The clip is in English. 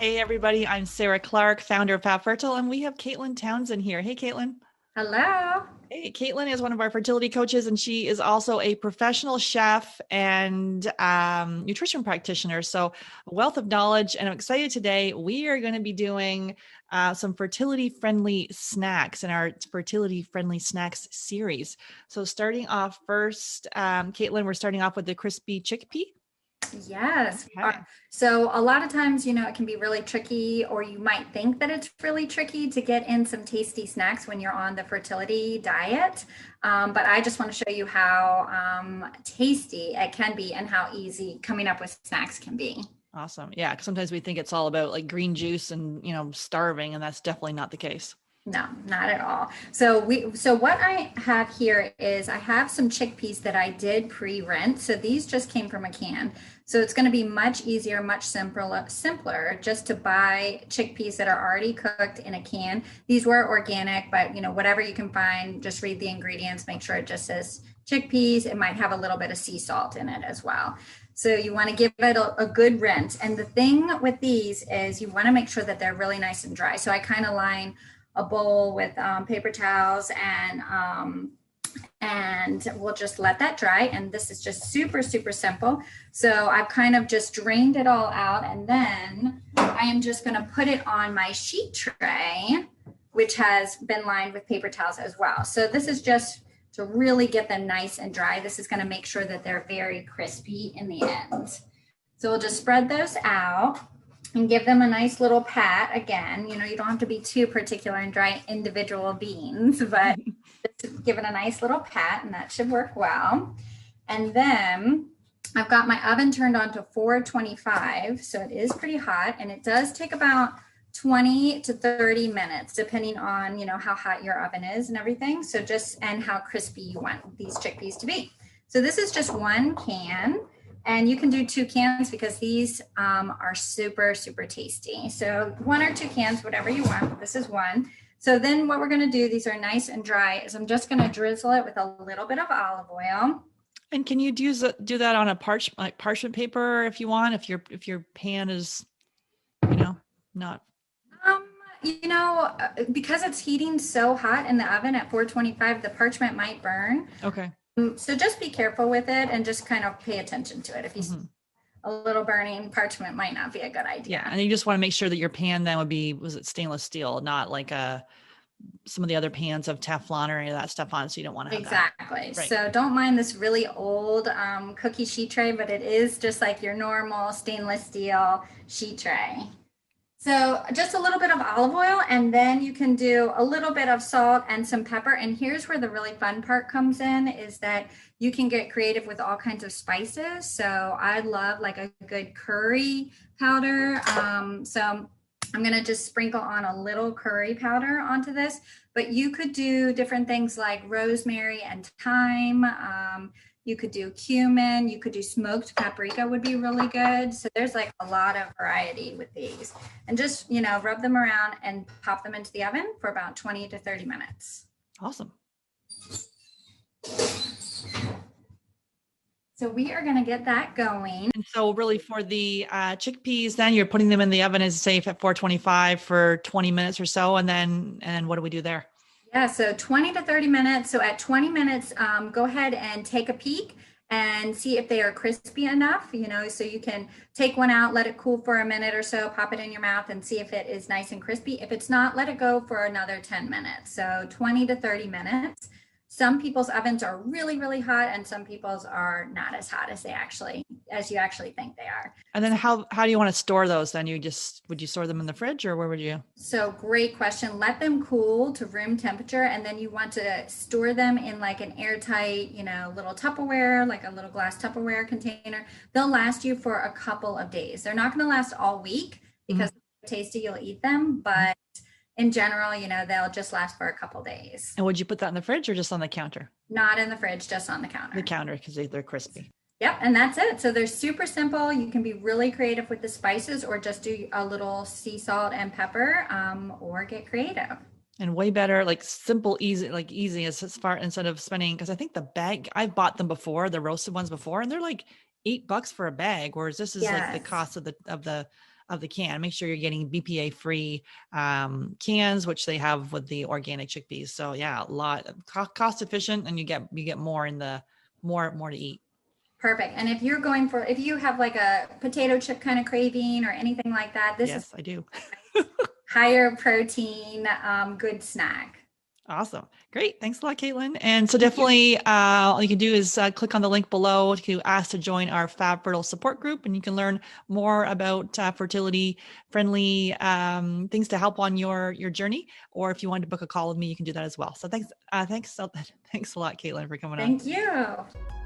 Hey, everybody. I'm Sarah Clark, founder of Fab Fertile, and we have Caitlin Townsend here. Hey, Caitlin. Hello. Hey, Caitlin is one of our fertility coaches, and she is also a professional chef and nutrition practitioner. So, a wealth of knowledge. And I'm excited today. We are going to be doing some fertility friendly snacks in our fertility friendly snacks series. So, starting off first, Caitlin, we're starting off with the crispy chickpea. Yes. Okay. So a lot of times, it can be really tricky, or you might think that it's really tricky to get in some tasty snacks when you're on the fertility diet. But I just want to show you how tasty it can be and how easy coming up with snacks can be. Awesome. Yeah. 'Cause sometimes we think it's all about like green juice and, starving, and that's definitely not the case. No, not at all. So what I have here is I have some chickpeas that I did pre-rinse. So these just came from a can. So it's going to be much easier, much simpler just to buy chickpeas that are already cooked in a can. These were organic, but whatever you can find, just read the ingredients, make sure it just says chickpeas. It might have a little bit of sea salt in it as well. So you want to give it a good rinse. And the thing with these is you want to make sure that they're really nice and dry. So I kind of line a bowl with paper towels and we'll just let that dry. And this is just super, super simple. So I've kind of just drained it all out, and then I am just going to put it on my sheet tray, which has been lined with paper towels as well. So this is just to really get them nice and dry. This is going to make sure that they're very crispy in the end. So we'll just spread those out and give them a nice little pat. Again, you don't have to be too particular and dry individual beans, but just give it a nice little pat, and that should work well. And then I've got my oven turned on to 425, so it is pretty hot, and it does take about 20 to 30 minutes, depending on, how hot your oven is and everything. So and how crispy you want these chickpeas to be. So this is just one can. And you can do 2 cans because these are super, super tasty. So 1 or 2 cans, whatever you want. This is 1. So then what we're going to do, these are nice and dry, is I'm just going to drizzle it with a little bit of olive oil. And can you do that on a parchment paper if you want, if your pan is, not. Because it's heating so hot in the oven at 425, the parchment might burn. Okay. So just be careful with it and just kind of pay attention to it. If you see a little burning, parchment might not be a good idea. Yeah. And you just want to make sure that your pan then was it stainless steel, not like some of the other pans of Teflon or any of that stuff on. So you don't want to have Exactly. Right. So don't mind this really old cookie sheet tray, but it is just like your normal stainless steel sheet tray. So just a little bit of olive oil, and then you can do a little bit of salt and some pepper. And here's where the really fun part comes in, is that you can get creative with all kinds of spices. So I love like a good curry powder. So I'm going to just sprinkle on a little curry powder onto this, but you could do different things like rosemary and thyme. You could do cumin, you could do smoked paprika would be really good. So there's like a lot of variety with these. And just, rub them around and pop them into the oven for about 20 to 30 minutes. Awesome. So we are going to get that going. And so really for the chickpeas, then you're putting them in the oven as safe at 425 for 20 minutes or so. And then what do we do there? Yeah, so 20 to 30 minutes. So at 20 minutes, go ahead and take a peek and see if they are crispy enough, so you can take one out, let it cool for a minute or so, pop it in your mouth and see if it is nice and crispy. If it's not, let it go for another 10 minutes. So 20 to 30 minutes. Some people's ovens are really, really hot, and some people's are not as hot as you actually think they are. And then how do you want to store those? Then would you store them in the fridge, or where would you? So great question. Let them cool to room temperature, and then you want to store them in like an airtight, little Tupperware, like a little glass Tupperware container. They'll last you for a couple of days. They're not going to last all week because they're tasty, you'll eat them, but in general, they'll just last for a couple days. And would you put that in the fridge or just on the counter? Not in the fridge, just on the counter. The counter, because they're crispy. Yep, and that's it. So they're super simple. You can be really creative with the spices, or just do a little sea salt and pepper, or get creative. And way better, like simple, easy as far, instead of spending, because I think the bag, I've bought them before, the roasted ones before, and they're like $8 for a bag, whereas this is like the cost of of the can. Make sure you're getting BPA free cans, which they have with the organic chickpeas. So yeah, a lot cost efficient, and you get more in the more to eat. Perfect. And if you have like a potato chip kind of craving or anything like that, this is Yes, I do. higher protein, good snack. Awesome. Great. Thanks a lot, Caitlin. And so definitely all you can do is click on the link below to ask to join our Fab Fertile support group, and you can learn more about fertility friendly things to help on your journey. Or if you want to book a call with me, you can do that as well. So thanks a lot, Caitlin, for coming on. Thank you.